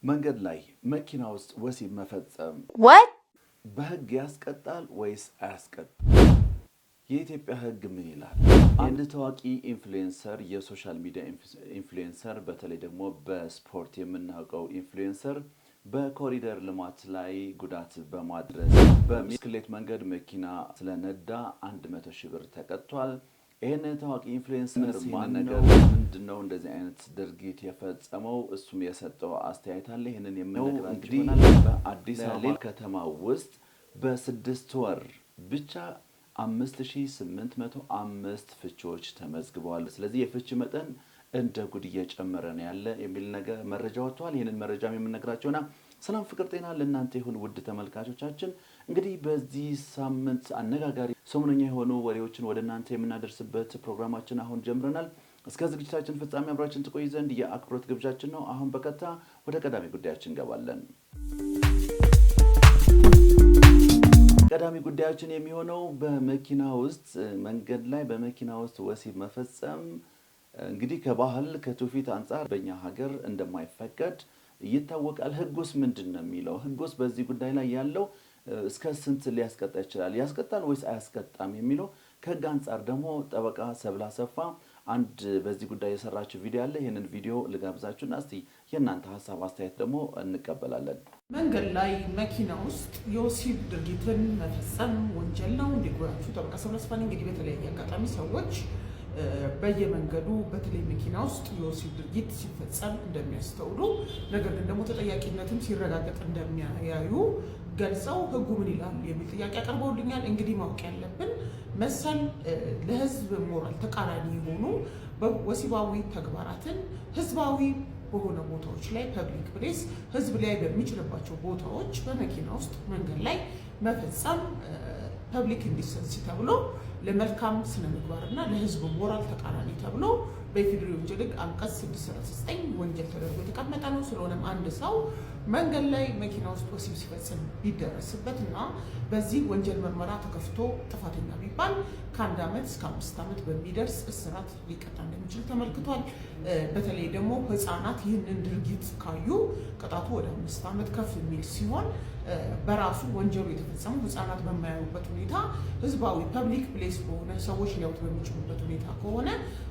መንገድ ላይ መኪና ውስጥ ወሲብ መፈጸም በህግ ያስቀጣል ወይስ አያስቀጣም? የኢትዮጵያ ህግ ምን ይላል? አንድ ታዋቂ ኢንፍሉዌንሰር የሶሻል ሚዲያ ኢንፍሉዌንሰር በተለይ ደግሞ በስፖርት የምናውቀው ኢንፍሉዌንሰር በኮሪደር ልማት ላይ ጉዳት በማድረስ በብስክሌት መንገድ መኪና ስለነዳ 100 ሺህ ብር ተቀጥቷል። ይሄን ታዋቂ ኢንፍሉዌንሰር ማነገር ምንድነው እንደዚህ አይነት ድርጊት የፈጸመው? እሱም የሰጠው አስተያየት አለ። ይሄንን የምንነግራችሁ በአዲስ አበባ ከተማ ውስጥ በ6 ወር ብቻ 5805 ፍቺዎች ተመዝግበዋል። ስለዚህ የፍቺ መጠን እንደ ጉድ እየጨመረ ነው ያለ የሚል ነገር መረጃ ወጥቷል። ይሄንን መረጃም የምንነግራችሁና ሰላም ፍቅር ጤና ለእናንተ ይሁን ውድ ተመልካቾቻችን። እንግዲህ በዚህ ሳምንት አነጋጋሪ ሰሞነኛ የሆኑ ወሬዎችን ወደ እናንተ የምናደርስበት ፕሮግራማችን አሁን ጀምረናል። እስከ ዝግጅታችን ፍጻሜ አብራችን ትቆይ ዘንድ የአክብሮት ግብዣችን ነው። አሁን በቀጥታ ወደ ቀዳሚ ጉዳያችን እንገባለን። ቀዳሚ ጉዳያችን የሚሆነው በመኪና ውስጥ መንገድ ላይ በመኪና ውስጥ ወሲብ መፈጸም እንግዲህ ከባህል ከትውፊት አንፃር በእኛ ሀገር እንደማይፈቀድ ይታወቃል። ህጉስ ምንድነው የሚለው? ህጉስ በዚህ ጉዳይ ላይ ያለው እስከ ስንት ሊያስቀጣ ይችላል? ያስቀጣል ወይስ አያስቀጣም የሚለው ከህግ አንፃር ደግሞ ጠበቃ ሰብለ አሰፋ አንድ በዚህ ጉዳይ የሰራችው ቪዲዮ አለ። ይሄንን ቪዲዮ ልጋብዛችሁና እስቲ የእናንተ ሀሳብ አስተያየት ደግሞ እንቀበላለን። መንገድ ላይ መኪና ውስጥ የወሲብ ድርጊትን መፈጸም ወንጀል ነው። እንዲጎራችሁ ጠበቃ ሰብለ አሰፋ እንግዲህ በተለያየ አጋጣሚ ሰዎች በየመንገዱ በተለይ መኪና ውስጥ የወሲብ ድርጊት ሲፈጸም እንደሚያስተውሉ ነገር ግን ደግሞ ተጠያቂነትም ሲረጋገጥ እንደሚያዩ ገልጸው ህጉ ምን ይላል የሚል ጥያቄ አቀርበውልኛል። እንግዲህ ማወቅ ያለብን መሰል ለህዝብ ሞራል ተቃራኒ የሆኑ ወሲባዊ ተግባራትን ህዝባዊ በሆነ ቦታዎች ላይ ፐብሊክ ፕሌስ ህዝብ ላይ በሚችልባቸው ቦታዎች በመኪና ውስጥ መንገድ ላይ መፈጸም ፐብሊክ ኢንዲሰንሲ ተብሎ ለመልካም ስነ ምግባርና ለህዝብ ሞራል ተቃራኒ ተብሎ በኢፌዴሪ ወንጀል ህግ አንቀጽ 639 ወንጀል ተደርጎ የተቀመጠ ነው። ስለሆነም አንድ ሰው መንገድ ላይ መኪና ውስጥ ወሲብ ሲፈጽም ቢደረስበትና በዚህ ወንጀል ምርመራ ተከፍቶ ጥፋተኛ ቢባል ከ1 ዓመት እስከ 5 ዓመት በሚደርስ እስራት ሊቀጣ እንደሚችል ተመልክቷል። በተለይ ደግሞ ህፃናት ይህንን ድርጊት ካዩ ቅጣቱ ወደ 5 ዓመት ከፍ የሚል ሲሆን በራሱ ወንጀሉ የተፈጸመው ህፃናት በማያዩበት ሁኔታ ህዝባዊ ፐብሊክ ፕሌስ በሆነ ሰዎች ሊያዩት በሚችሉበት ሁኔታ ከሆነ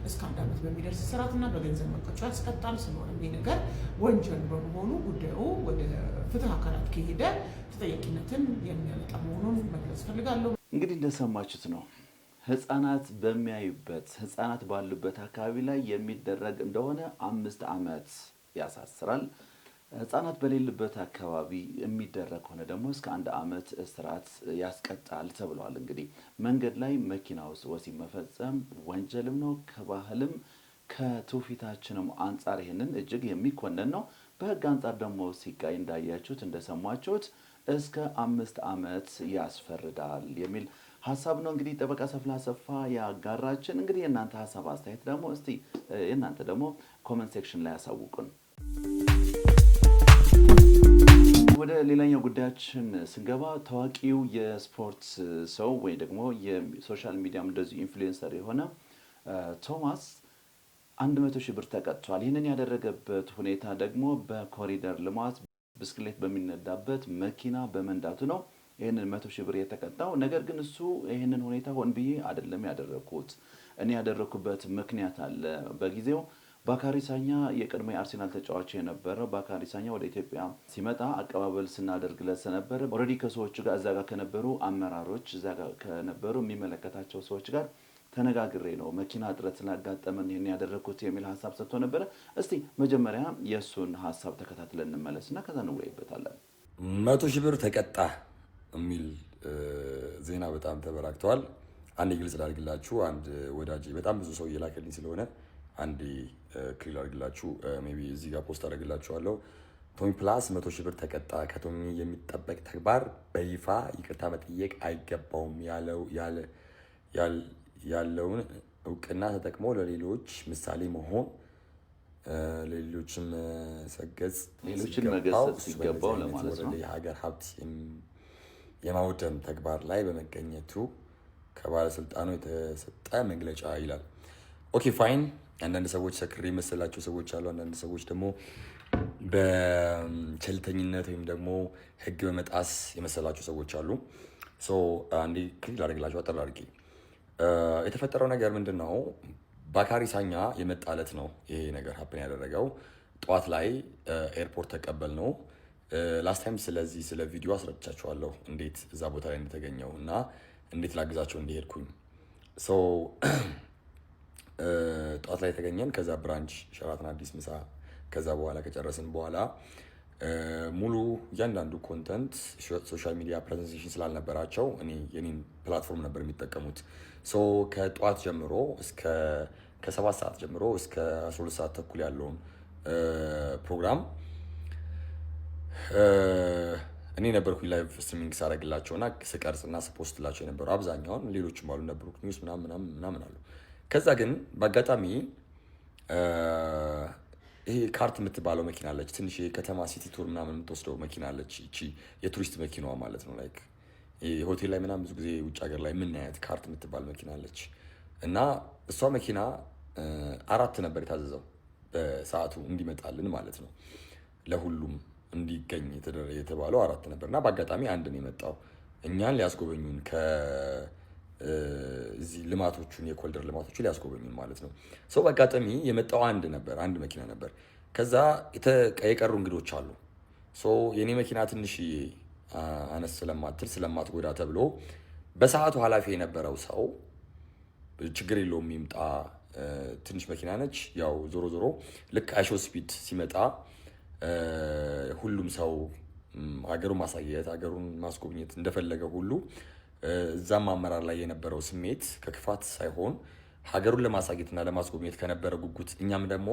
እስከ 1 ዓመት በሚደርስ እስራትና በገንዘብ መቀጫ ያስቀጣል። ስለሆነም ይህ ነገር ወንጀል በመሆኑ ጉዳዩ ወደ ፍትህ አካላት ከሄደ ተጠያቂነትን የሚያመጣ መሆኑን መግለጽ ፈልጋለሁ። እንግዲህ እንደሰማችሁት ነው። ህፃናት በሚያዩበት ህፃናት ባሉበት አካባቢ ላይ የሚደረግ እንደሆነ 5 ዓመት ያሳስራል። ህፃናት በሌሉበት አካባቢ የሚደረግ ሆነ ደግሞ እስከ 1 ዓመት እስራት ያስቀጣል ተብሏል። እንግዲህ መንገድ ላይ መኪና ውስጥ ወሲብ መፈጸም ወንጀልም ነው፣ ከባህልም ከትውፊታችንም አንፃር ይሄንን እጅግ የሚኮነን ነው። በህግ አንፃር ደግሞ ሲቃይ እንዳያችሁት እንደሰማችሁት እስከ 5 ዓመት ያስፈርዳል የሚል ሀሳብ ነው። እንግዲህ ጠበቃ ሰብለ አሰፋ ያጋራችን። እንግዲህ የእናንተ ሀሳብ አስተያየት ደግሞ እስቲ የእናንተ ደግሞ ኮመንት ሴክሽን ላይ ያሳውቁን። ወደ ሌላኛው ጉዳያችን ስንገባ ታዋቂው የስፖርት ሰው ወይ ደግሞ የሶሻል ሚዲያም እንደዚህ ኢንፍሉዌንሰር የሆነ ቶማስ 100 ሺህ ብር ተቀጥቷል። ይህንን ያደረገበት ሁኔታ ደግሞ በኮሪደር ልማት ብስክሌት በሚነዳበት መኪና በመንዳቱ ነው። ይህንን 100 ሺህ ብር የተቀጣው። ነገር ግን እሱ ይህንን ሁኔታ ሆን ብዬ አይደለም ያደረኩት፣ እኔ ያደረኩበት ምክንያት አለ። በጊዜው ባካሪ ሳኛ የቀድሞ የአርሴናል ተጫዋች የነበረው ባካሪ ሳኛ ወደ ኢትዮጵያ ሲመጣ አቀባበል ስናደርግለት ነበር። ኦልሬዲ ከሰዎቹ ጋር እዛ ጋር ከነበሩ አመራሮች እዛ ጋር ከነበሩ የሚመለከታቸው ሰዎች ጋር ተነጋግሬ ነው መኪና እጥረት ስላጋጠመን ይሄን ያደረኩት የሚል ሀሳብ ሰጥቶ ነበር። እስቲ መጀመሪያ የሱን ሀሳብ ተከታትለን እንመለስና ከዛ እንወያይበታለን። 100 ሺህ ብር ተቀጣ የሚል ዜና በጣም ተበራክተዋል። አንድ ግልጽ ላድርግላችሁ። አንድ ወዳጅ በጣም ብዙ ሰው እየላከልኝ ስለሆነ አንድ ክሊል አድርግላችሁ ሜቢ እዚህ ጋር ፖስት አደርግላችኋለሁ። ቶሚ ፕላስ 100 ሺህ ብር ተቀጣ። ከቶሚ የሚጠበቅ ተግባር በይፋ ይቅርታ መጠየቅ አይገባውም ያለውን እውቅና ተጠቅሞ ለሌሎች ምሳሌ መሆን ለሌሎችም ሰገጽ ሌሎችን መገሰጽ ሲገባው ለማለት ነው። የሀገር ሀብት የማውደም ተግባር ላይ በመገኘቱ ከባለስልጣኑ የተሰጠ መግለጫ ይላል። ኦኬ ፋይን። አንዳንድ ሰዎች ሰክሬ መሰላቸው ሰዎች አሉ። አንዳንድ ሰዎች ደግሞ በቸልተኝነት ወይም ደግሞ ህግ በመጣስ የመሰላቸው ሰዎች አሉ። አንዴ ክሊክ ላደርግላቸው አጠር አድርጌ። የተፈጠረው ነገር ምንድን ነው? ባካሪ ሳኛ የመጣለት ነው ይሄ ነገር ሀፕን ያደረገው። ጠዋት ላይ ኤርፖርት ተቀበል ነው። ላስት ታይም ስለ ቪዲዮ አስረድቻችኋለሁ እንዴት እዛ ቦታ ላይ እንደተገኘው እና እንዴት ላግዛቸው እንደሄድኩኝ። ጠዋት ላይ የተገኘን ከዛ ብራንች ሸራተን አዲስ ምሳ ከዛ በኋላ ከጨረስን በኋላ ሙሉ እያንዳንዱ ኮንተንት ሶሻል ሚዲያ ፕሬዘንቴሽን ስላልነበራቸው የኔን ፕላትፎርም ነበር የሚጠቀሙት። ከጠዋት ጀምሮ ከ7 ሰዓት ጀምሮ እስከ 12 ሰዓት ተኩል ያለውን ፕሮግራም እኔ ነበርኩኝ ላይቭ ስትሪሚንግ ሳደርግላቸውና ስቀርጽና ስፖስትላቸው የነበሩ። አብዛኛውን ሌሎችም አሉ ነበሩ ኒውስ ምናምን አሉ። ከዛ ግን በአጋጣሚ ይሄ ካርት የምትባለው መኪና አለች፣ ትንሽ የከተማ ሲቲ ቱር ምናምን የምትወስደው መኪና አለች። እቺ የቱሪስት መኪናዋ ማለት ነው። ላይክ ሆቴል ላይ ምናምን ብዙ ጊዜ ውጭ ሀገር ላይ የምናያት ካርት የምትባል መኪና አለች። እና እሷ መኪና 4 ነበር የታዘዘው በሰዓቱ እንዲመጣልን ማለት ነው። ለሁሉም እንዲገኝ የተባለው 4 ነበር እና በአጋጣሚ አንድ ነው የመጣው። እኛን ሊያስጎበኙን እዚህ ልማቶቹን የኮልደር ልማቶቹን ሊያስጎበኙን ማለት ነው። በአጋጣሚ የመጣው አንድ መኪና ነበር። ከዛ የቀሩ እንግዶች አሉ። የኔ መኪና ትንሽ አነስ ስለማትጎዳ ተብሎ በሰዓቱ ኃላፊ የነበረው ሰው ችግር የለውም ይምጣ፣ ትንሽ መኪና ነች። ያው ዞሮ ልክ አይሾ ስፒድ ሲመጣ ሁሉም ሰው ሀገሩን ማሳየት ሀገሩን ማስጎብኘት እንደፈለገ ሁሉ እዛም አመራር ላይ የነበረው ስሜት ከክፋት ሳይሆን ሀገሩን ለማሳየትና ለማስጎብኘት ከነበረ ጉጉት፣ እኛም ደግሞ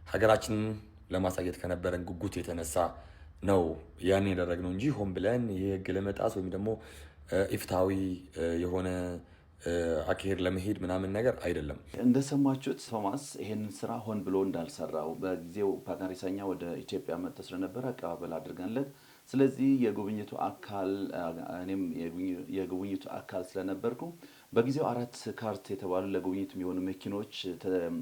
ሀገራችንን ለማሳየት ከነበረን ጉጉት የተነሳ ነው ያን ያደረግነው እንጂ ሆን ብለን ይሄ ህግ ለመጣስ ወይም ደግሞ ኢፍትሃዊ የሆነ አካሄድ ለመሄድ ምናምን ነገር አይደለም። እንደሰማችሁት ቶማስ ይሄንን ስራ ሆን ብሎ እንዳልሰራው በጊዜው ባካሪ ሳኛ ወደ ኢትዮጵያ መጥቶ ስለነበረ አቀባበል አድርገንለት፣ ስለዚህ የጉብኝቱ አካል ስለነበርኩ በጊዜው 4 ካርት የተባሉ ለጉብኝት የሚሆኑ መኪኖች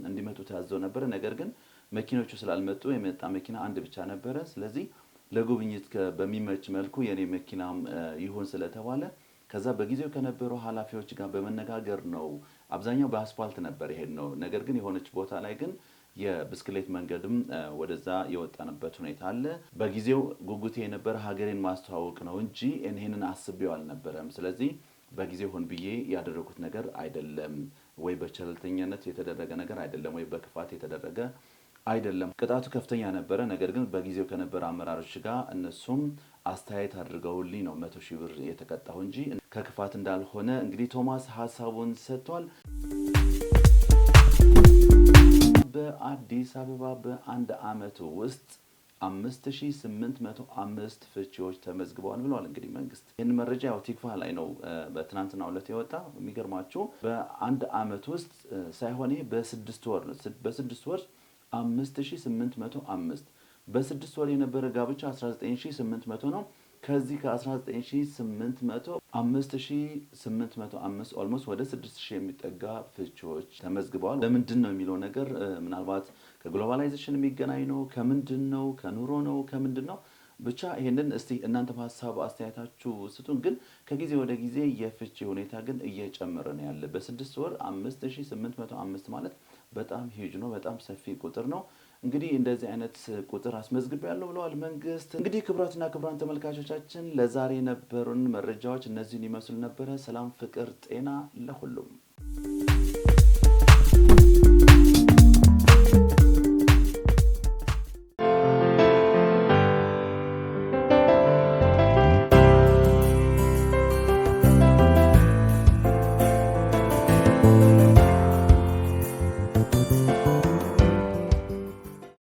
እንዲመጡ ታዘው ነበር። ነገር ግን መኪኖቹ ስላልመጡ የመጣ መኪና አንድ ብቻ ነበረ። ስለዚህ ለጉብኝት በሚመች መልኩ የኔ መኪናም ይሁን ስለተባለ ከዛ በጊዜው ከነበሩ ኃላፊዎች ጋር በመነጋገር ነው። አብዛኛው በአስፋልት ነበር ይሄድ ነው። ነገር ግን የሆነች ቦታ ላይ ግን የብስክሌት መንገድም ወደዛ የወጣንበት ሁኔታ አለ። በጊዜው ጉጉቴ የነበረ ሀገሬን ማስተዋወቅ ነው እንጂ ይሄንን አስቤው አልነበረም። ስለዚህ በጊዜው ሆን ብዬ ያደረኩት ነገር አይደለም፣ ወይ በቸልተኝነት የተደረገ ነገር አይደለም፣ ወይ በክፋት የተደረገ አይደለም። ቅጣቱ ከፍተኛ ነበረ። ነገር ግን በጊዜው ከነበረ አመራሮች ጋር እነሱም አስተያየት አድርገውልኝ ነው 100,000 ብር የተቀጣሁ እንጂ ከክፋት እንዳልሆነ እንግዲህ ቶማስ ሀሳቡን ሰጥቷል። በአዲስ አበባ በአንድ ዓመት ውስጥ 5805 ፍቺዎች ተመዝግበዋል ብለዋል። እንግዲህ መንግስት ይህን መረጃ ያው ቲክቫ ላይ ነው በትናንትናው ዕለት የወጣ። የሚገርማችሁ በአንድ ዓመት ውስጥ ሳይሆን በ6 ወር ነው። በ6 ወር 5805 በ6 ወር የነበረ ጋብቻ 19800 ነው። ከዚህ ከ19800 5805 ኦልሞስት ወደ 6000 የሚጠጋ ፍቺዎች ተመዝግበዋል። ለምንድን ነው የሚለው ነገር ምናልባት ከግሎባላይዜሽን የሚገናኝ ነው፣ ከምንድን ነው፣ ከኑሮ ነው፣ ከምንድን ነው ብቻ ይሄንን እስቲ እናንተ ሀሳብ አስተያየታችሁ ስጡን። ግን ከጊዜ ወደ ጊዜ የፍቺ ሁኔታ ግን እየጨመረ ነው ያለ። በ6 ወር 5805 ማለት በጣም ሂጅ ነው፣ በጣም ሰፊ ቁጥር ነው። እንግዲህ እንደዚህ አይነት ቁጥር አስመዝግቤያለሁ ብለዋል መንግስት። እንግዲህ ክቡራትና ክቡራን ተመልካቾቻችን ለዛሬ የነበሩን መረጃዎች እነዚህን ይመስሉ ነበረ። ሰላም፣ ፍቅር፣ ጤና ለሁሉም።